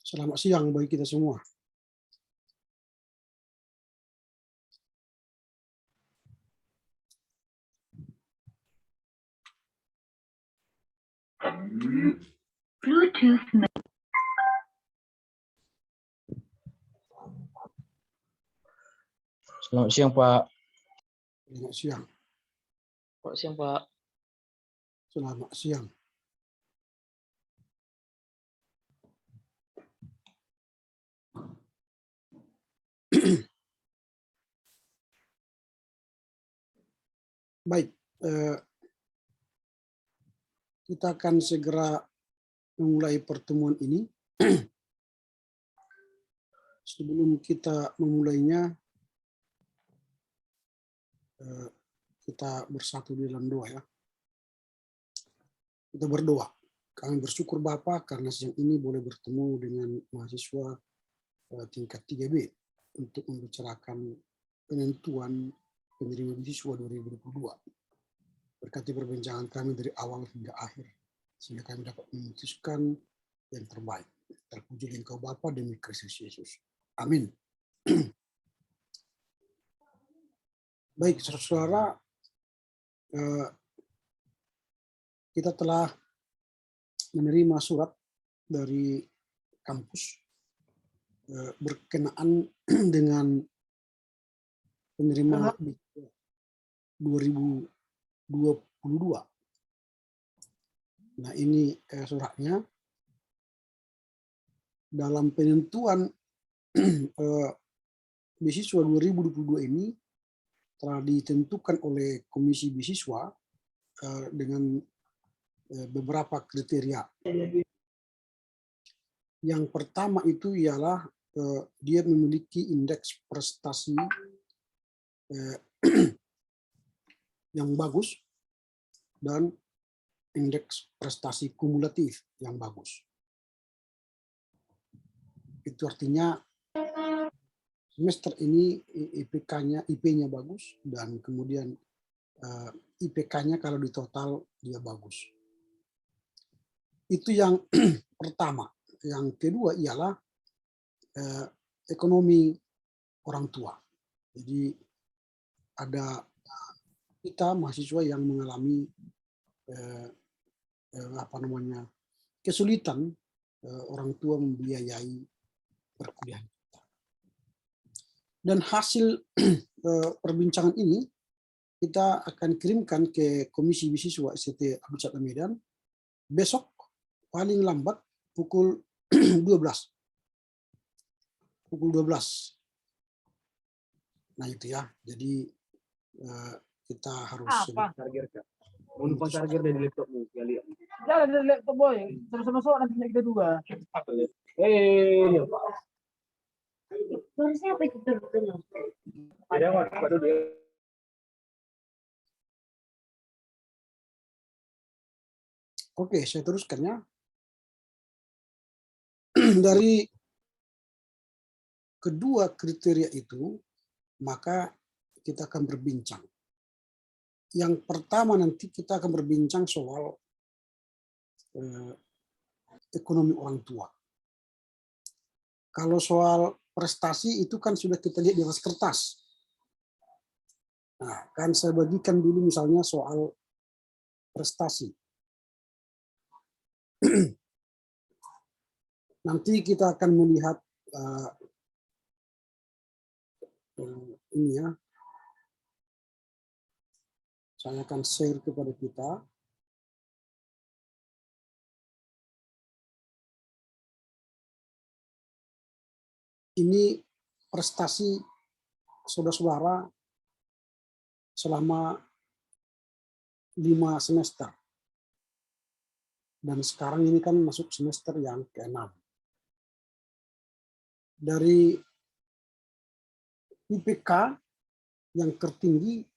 Selamat siang bagi kita semua. Bluetooth. Selamat siang, Pak. Selamat siang. Selamat siang, Pak. Selamat siang. Baik, kita akan segera memulai pertemuan ini. Sebelum kita memulainya, kita bersatu di dalam doa ya. Kita berdoa. Kami bersyukur Bapa karena siang ini boleh bertemu dengan mahasiswa tingkat 3B untuk membicarakan penentuan penerima beasiswa 2022. Berkati perbincangan kami dari awal hingga akhir, sehingga kami dapat memutuskan yang terbaik. Terpuji Engkau Bapa demi Kristus Yesus. Amin. Baik, saudara-saudara, kita telah menerima surat dari kampus berkenaan dengan penerima 2022. Nah, ini suratnya. Dalam penentuan beasiswa 2022 ini telah ditentukan oleh Komisi Beasiswa dengan beberapa kriteria. Yang pertama itu ialah dia memiliki indeks prestasi yang bagus dan indeks prestasi kumulatif yang bagus. Itu artinya semester ini IP-nya bagus dan kemudian IPK-nya kalau di total dia bagus. Itu yang pertama. Yang kedua ialah ekonomi orang tua. Jadi ada kita mahasiswa yang mengalami kesulitan orang tua membiayai perkuliahan kita. Dan hasil perbincangan ini kita akan kirimkan ke Komisi Beasiswa STT Abdul Salam Medan besok paling lambat pukul 12. Pukul 12. Nah itu ya, jadi kita harus Lupa charger dari laptopmu kali. Jangan dari laptop boy, sama-sama soal nanti kita dua. Harusnya apa itu dulu? Ada apa dulu ya? Oke, saya teruskan ya. Dari kedua kriteria itu, maka kita akan berbincang. Yang pertama nanti kita akan berbincang soal ekonomi orang tua. Kalau soal prestasi itu kan sudah kita lihat di atas kertas. Nah, kan saya bagikan dulu misalnya soal prestasi. Nanti kita akan melihat ini ya. Saya akan share kepada kita. Ini prestasi saudara-saudara selama 5 semester. Dan sekarang ini kan masuk semester yang ke-6. Dari IPK yang tertinggi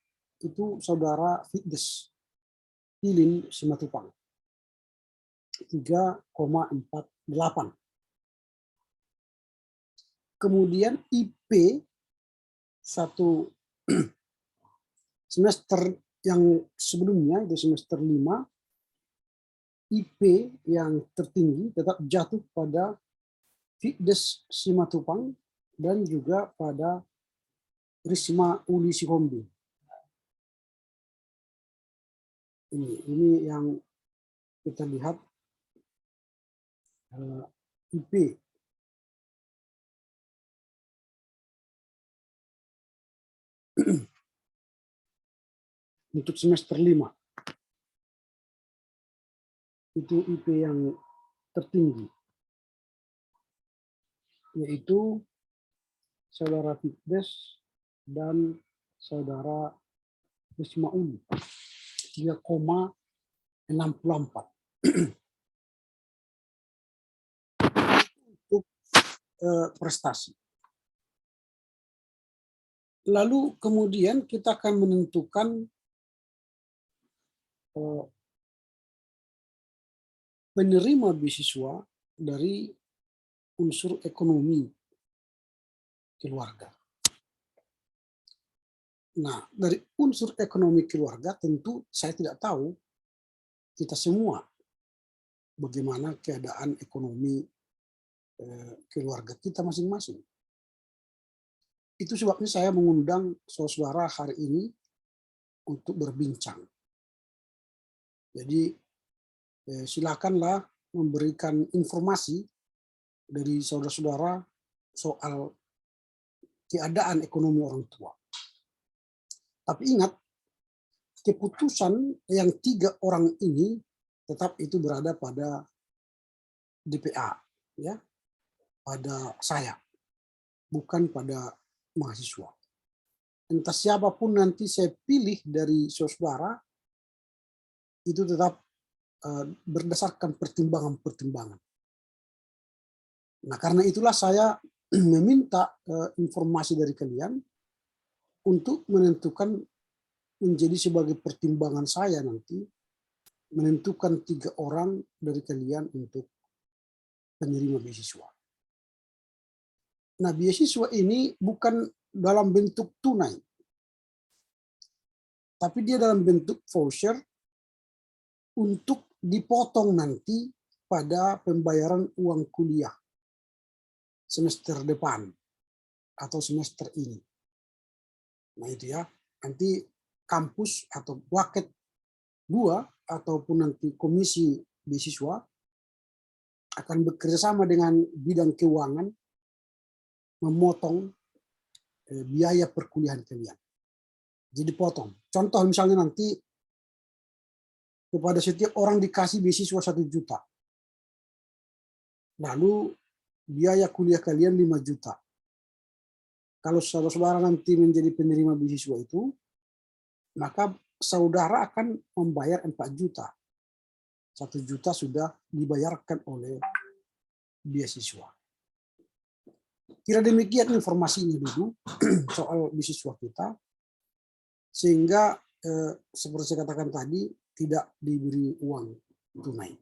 itu saudara Fitdes Hilin Simatupang 3,48. Kemudian IP satu semester yang sebelumnya itu semester 5, IP yang tertinggi tetap jatuh pada Fitdes Simatupang dan juga pada Risma Uli Sihombi. Ini yang kita lihat IP untuk semester 5. Itu IP yang tertinggi, yaitu saudara Fitdes dan saudara Risma Uli 3,64 untuk prestasi. Lalu kemudian kita akan menentukan penerima beasiswa dari unsur ekonomi keluarga. Nah, dari unsur ekonomi keluarga tentu saya tidak tahu kita semua bagaimana keadaan ekonomi keluarga kita masing-masing. Itu sebabnya saya mengundang saudara hari ini untuk berbincang. Jadi silakanlah memberikan informasi dari saudara-saudara soal keadaan ekonomi orang tua. Tapi ingat, keputusan yang 3 orang ini tetap itu berada pada DPA, ya, pada saya, bukan pada mahasiswa. Entah siapapun nanti saya pilih dari saudara, itu tetap berdasarkan pertimbangan-pertimbangan. Nah, karena itulah saya meminta informasi dari kalian untuk menentukan menjadi sebagai pertimbangan saya nanti menentukan 3 orang dari kalian untuk penerima beasiswa. Nah, beasiswa ini bukan dalam bentuk tunai, tapi dia dalam bentuk voucher untuk dipotong nanti pada pembayaran uang kuliah semester depan atau semester ini. Nah itu ya, nanti kampus atau waket 2 ataupun nanti komisi beasiswa akan bekerjasama dengan bidang keuangan memotong biaya perkuliahan kalian. Jadi potong. Contoh misalnya nanti kepada setiap orang dikasih beasiswa 1 juta. Lalu biaya kuliah kalian 5 juta. Kalau saudara-saudara nanti menjadi penerima beasiswa itu, maka saudara akan membayar 4 juta. 1 juta sudah dibayarkan oleh beasiswa. Kira demikian informasinya dulu soal beasiswa kita, sehingga seperti saya katakan tadi, tidak diberi uang tunai.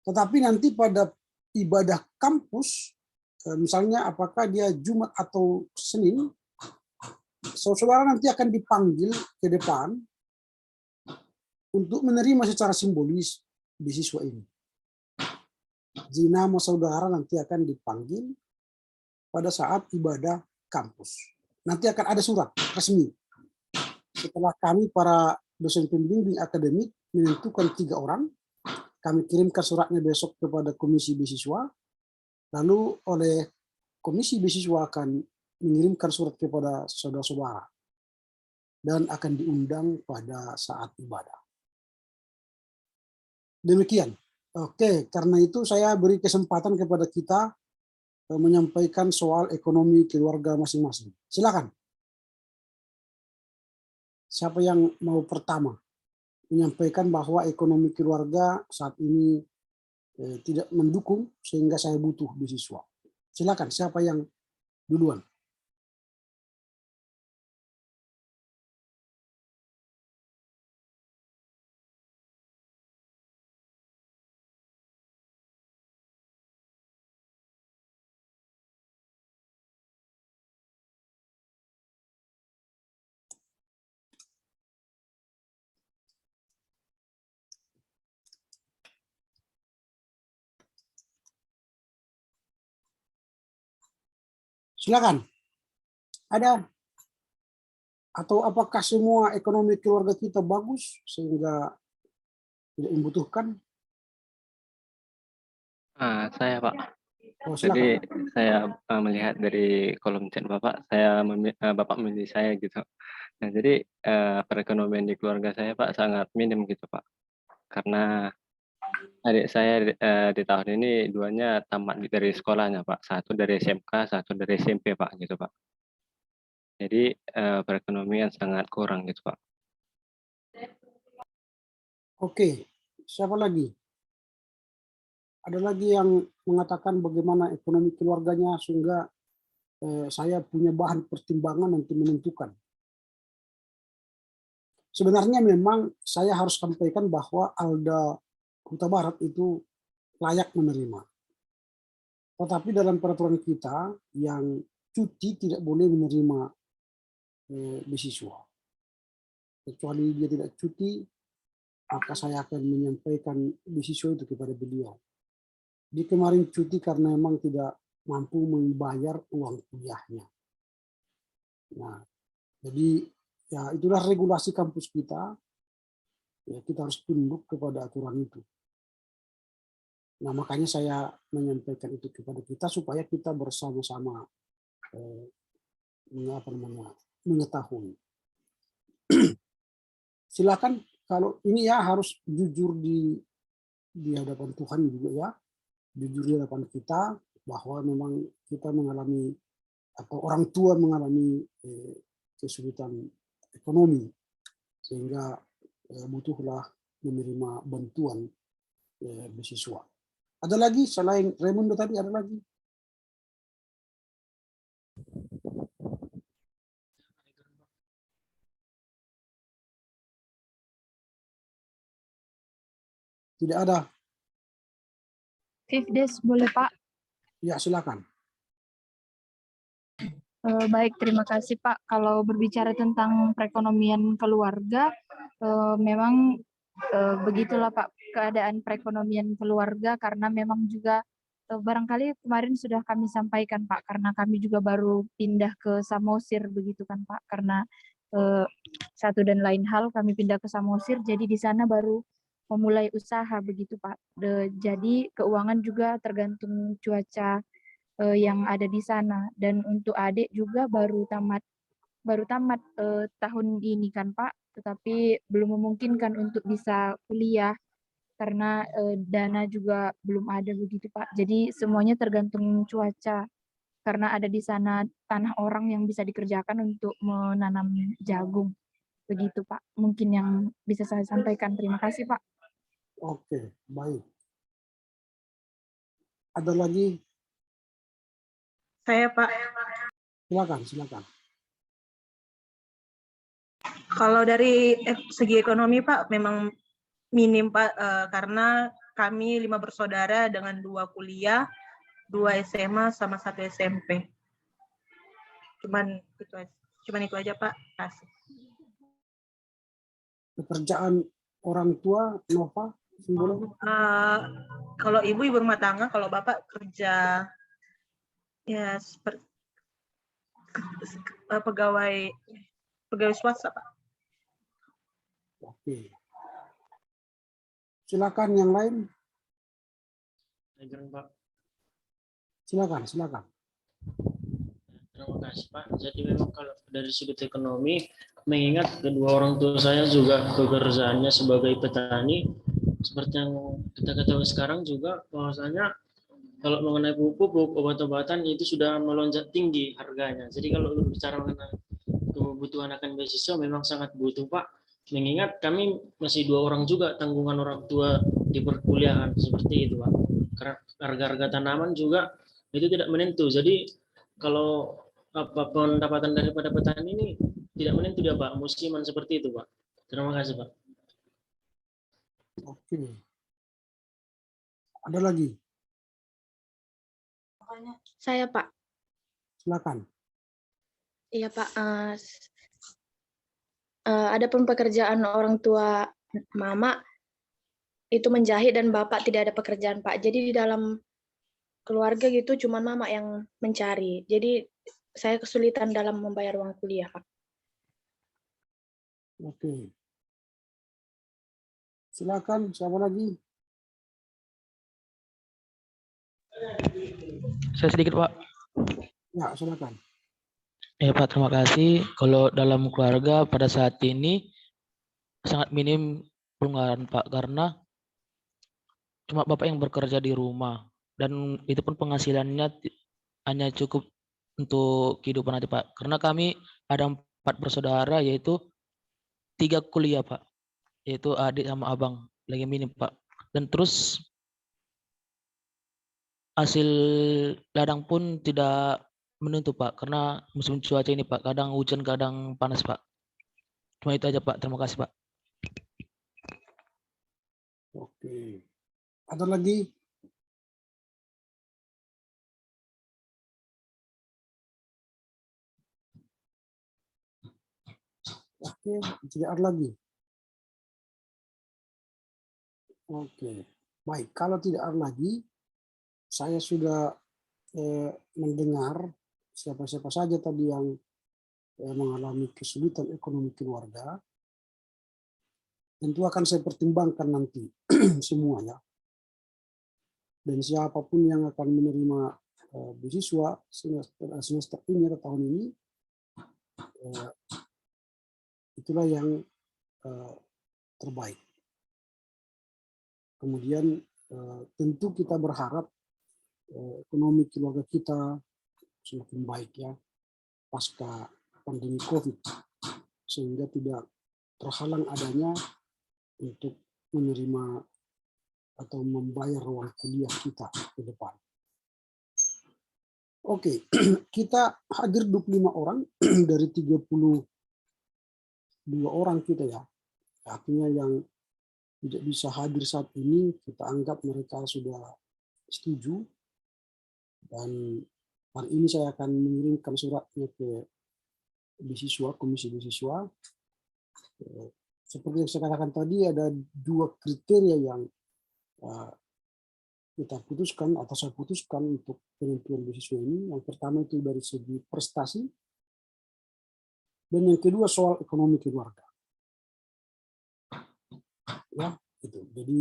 Tetapi nanti pada ibadah kampus, misalnya apakah dia Jumat atau Senin, saudara nanti akan dipanggil ke depan untuk menerima secara simbolis beasiswa ini. Jadi nama saudara nanti akan dipanggil pada saat ibadah kampus. Nanti akan ada surat resmi. Setelah kami para dosen pembimbing akademik menentukan 3 orang, kami kirimkan suratnya besok kepada komisi beasiswa, lalu oleh komisi beasiswa akan mengirimkan surat kepada saudara-saudara dan akan diundang pada saat ibadah. Demikian. Oke, karena itu saya beri kesempatan kepada kita menyampaikan soal ekonomi keluarga masing-masing. Silakan. Siapa yang mau pertama menyampaikan bahwa ekonomi keluarga saat ini tidak mendukung sehingga saya butuh beasiswa. Silakan, siapa yang duluan? Silakan. Ada atau apakah semua ekonomi keluarga kita bagus sehingga tidak membutuhkan? Saya Pak. Oh, Jadi silakan. saya melihat dari kolom chat Bapak, Bapak memilih saya gitu. Nah, jadi perekonomian di keluarga saya Pak sangat minim gitu Pak. Karena adik saya di tahun ini duanya tamat dari sekolahnya Pak. Satu dari SMK, satu dari SMP Pak gitu Pak. Jadi perekonomian sangat kurang gitu Pak. Oke, siapa lagi? Ada lagi yang mengatakan bagaimana ekonomi keluarganya sehingga saya punya bahan pertimbangan untuk menentukan. Sebenarnya memang saya harus sampaikan bahwa Alda Huta Barat itu layak menerima. Tetapi dalam peraturan kita yang cuti tidak boleh menerima beasiswa. Kecuali dia tidak cuti, maka saya akan menyampaikan beasiswa itu kepada beliau. Di kemarin cuti karena memang tidak mampu membayar uang kuliahnya. Nah, jadi ya itulah regulasi kampus kita. Ya, kita harus tunduk kepada aturan itu. Nah, makanya saya menyampaikan itu kepada kita supaya kita bersama-sama mengetahui. Silakan kalau ini ya harus jujur di hadapan Tuhan juga ya, jujur di hadapan kita bahwa memang kita mengalami atau orang tua mengalami kesulitan ekonomi sehingga butuhlah menerima bantuan beasiswa. Ada lagi selain Raimundo tadi ada lagi? Tidak ada. Fifdes boleh Pak? Ya silakan. Baik, terima kasih Pak. Kalau berbicara tentang perekonomian keluarga, memang begitulah Pak keadaan perekonomian keluarga karena memang juga barangkali kemarin sudah kami sampaikan Pak karena kami juga baru pindah ke Samosir begitu kan Pak karena satu dan lain hal kami pindah ke Samosir jadi di sana baru memulai usaha begitu Pak. Jadi keuangan juga tergantung cuaca yang ada di sana dan untuk adik juga baru tamat tahun ini kan Pak, tetapi belum memungkinkan untuk bisa kuliah karena dana juga belum ada begitu Pak. Jadi semuanya tergantung cuaca karena ada di sana tanah orang yang bisa dikerjakan untuk menanam jagung. Begitu Pak, mungkin yang bisa saya sampaikan. Terima kasih Pak. Oke, baik. Ada lagi? Saya Pak. Silakan, silakan. Kalau dari segi ekonomi Pak memang minim Pak karena kami 5 bersaudara dengan 2 kuliah, 2 SMA sama 1 SMP. Cuman itu aja Pak. Kasih. Pekerjaan orang tua Nova kalau ibu rumah tangga, kalau bapak kerja ya seperti pegawai swasta Pak. Oke. Silakan yang lain. Pak. Silakan, silakan. Terima kasih Pak. Jadi memang kalau dari sudut ekonomi, mengingat kedua orang tua saya juga pekerjaannya sebagai petani, seperti yang kita ketahui sekarang juga bahwasanya kalau mengenai pupuk, obat-obatan itu sudah melonjak tinggi harganya. Jadi kalau berbicara mengenai kebutuhan akan beasiswa memang sangat butuh Pak. Mengingat kami masih 2 orang juga tanggungan orang tua di perkuliahan seperti itu Pak. Karena harga-harga tanaman juga itu tidak menentu. Jadi kalau apa pendapatan daripada petani ini tidak menentu dia Pak, musiman seperti itu Pak. Terima kasih Pak. Oke. Ada lagi? Saya Pak. Silakan. Iya Pak. Adapun pekerjaan orang tua Mama itu menjahit dan Bapak tidak ada pekerjaan Pak. Jadi di dalam keluarga gitu, cuman mama yang mencari. Jadi saya kesulitan dalam membayar uang kuliah, Pak. Oke. Silakan, siapa lagi? Saya sedikit, Pak. Ya, silakan. Ya, Pak, terima kasih. Kalau dalam keluarga pada saat ini sangat minim pelonggaran, Pak, karena cuma Bapak yang bekerja di rumah dan itu pun penghasilannya hanya cukup untuk kehidupan nanti, Pak. Karena kami ada 4 bersaudara, yaitu 3 kuliah, Pak, yaitu adik sama abang, lagi minim, Pak. Dan terus hasil ladang pun tidak menentu, Pak, karena musim cuaca ini, Pak, kadang hujan kadang panas, Pak. Cuma itu aja, Pak. Terima kasih, Pak. Oke. Ada lagi? Oke, tidak ada lagi. Oke, baik. Kalau tidak ada lagi, saya sudah mendengar siapa-siapa saja tadi yang mengalami kesulitan ekonomi keluarga. Tentu akan saya pertimbangkan nanti semuanya. Dan siapapun yang akan menerima beasiswa semester ini atau tahun ini, itulah yang terbaik. Kemudian tentu kita berharap ekonomi keluarga kita semakin baik ya pasca pandemi COVID, sehingga tidak terhalang adanya untuk menerima atau membayar uang kuliah kita ke depan. Oke, kita hadir 25 orang dari 32 orang kita ya. Artinya yang tidak bisa hadir saat ini, kita anggap mereka sudah setuju. Dan hari ini saya akan mengirimkan suratnya ke beasiswa, komisi beasiswa. Seperti yang saya katakan tadi, ada 2 kriteria yang kita putuskan atau saya putuskan untuk penentuan beasiswa ini. Yang pertama itu dari segi prestasi, dan yang kedua soal ekonomi keluarga. Ya, itu. Jadi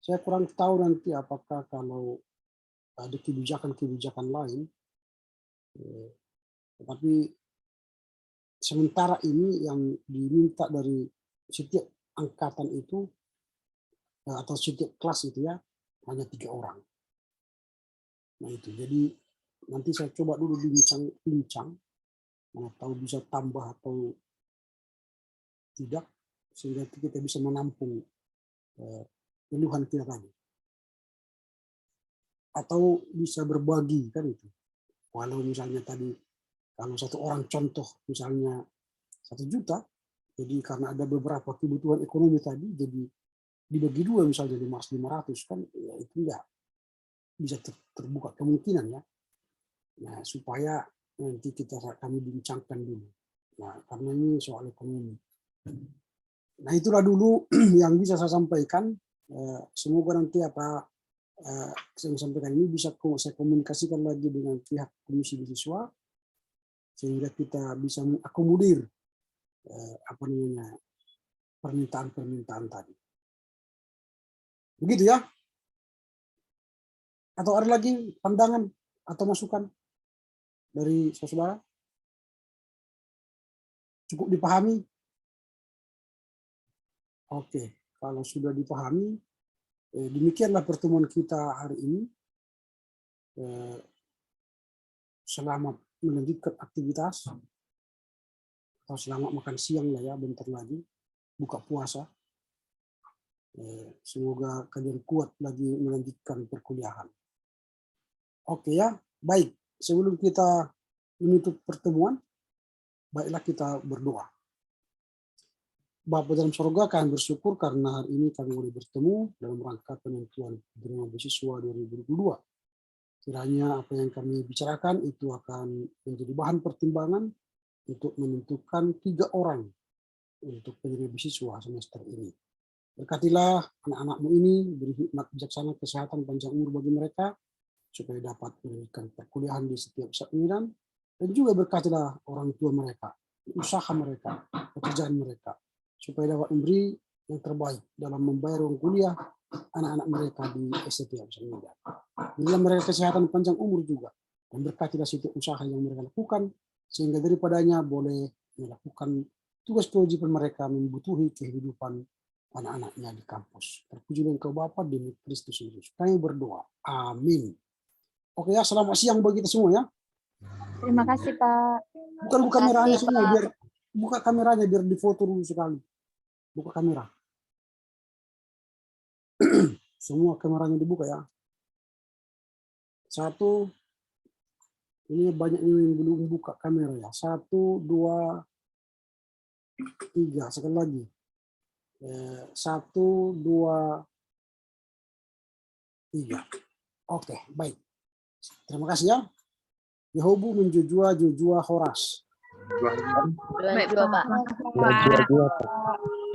saya kurang tahu nanti apakah kalau ada kebijakan-kebijakan lain, tetapi sementara ini yang diminta dari setiap angkatan itu atau setiap kelas itu ya hanya 3 orang. Nah itu, jadi nanti saya coba dulu bincang, mana tahu bisa tambah atau tidak, sehingga kita bisa menampung keluhan kita tadi. Atau bisa berbagi kan itu. Walau misalnya tadi kalau 1 orang contoh misalnya 1 juta, jadi karena ada beberapa kebutuhan ekonomi tadi, jadi dibagi 2 misalnya 500 kan, ya itu ya bisa terbuka kemungkinan ya. Nah supaya nanti kami bincangkan dulu. Nah karena ini soal ekonomi. Nah itulah dulu yang bisa saya sampaikan. Semoga nanti apa saya sampaikan ini bisa saya komunikasikan lagi dengan pihak komisi beasiswa, sehingga kita bisa mengakomodir permintaan-permintaan tadi. Begitu ya? Atau ada lagi pandangan atau masukan dari saudara? Cukup dipahami? Oke, kalau sudah dipahami, demikianlah pertemuan kita hari ini. Selamat melanjutkan aktivitas, atau selamat makan siang lah ya, bentar lagi buka puasa. Semoga kalian kuat lagi melanjutkan perkuliahan. Oke ya, baik. Sebelum kita menutup pertemuan, baiklah kita berdoa. Bapa dalam surga, kami bersyukur karena hari ini kami boleh bertemu dalam rangka penentuan penerima beasiswa 2022. Kiranya apa yang kami bicarakan itu akan menjadi bahan pertimbangan untuk menentukan 3 orang untuk penerima beasiswa semester ini. Berkatilah anak-anakmu ini, beri hikmat bijaksana, kesehatan, panjang umur bagi mereka, supaya dapat memberikan perkuliahan di setiap sekmiran, dan juga berkatilah orang tua mereka, usaha mereka, pekerjaan mereka, supaya dapat memberi yang terbaik dalam membayar uang kuliah anak-anak mereka di STT Absar Medan. Berilah mereka kesehatan panjang umur juga, dan berkatilah setiap usaha yang mereka lakukan, sehingga daripadanya boleh melakukan tugas kewajiban mereka membutuhi kehidupan anak-anaknya di kampus. Terpujilah Engkau Bapa demi Kristus Yesus. Kami berdoa. Amin. Oke ya, selamat siang bagi kita semua ya. Terima kasih Pak. Buka kameranya semua, biar buka kameranya biar difoto dulu sekali. Buka kamera. Semua kameranya dibuka ya. 1, ini banyak yang belum buka kamera ya. 1, 2, 3. Sekali lagi. 1, 2, 3. Oke, baik. Terima kasih ya. Yehobu menjujua Horas. Baik, Pak.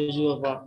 Juga Pak.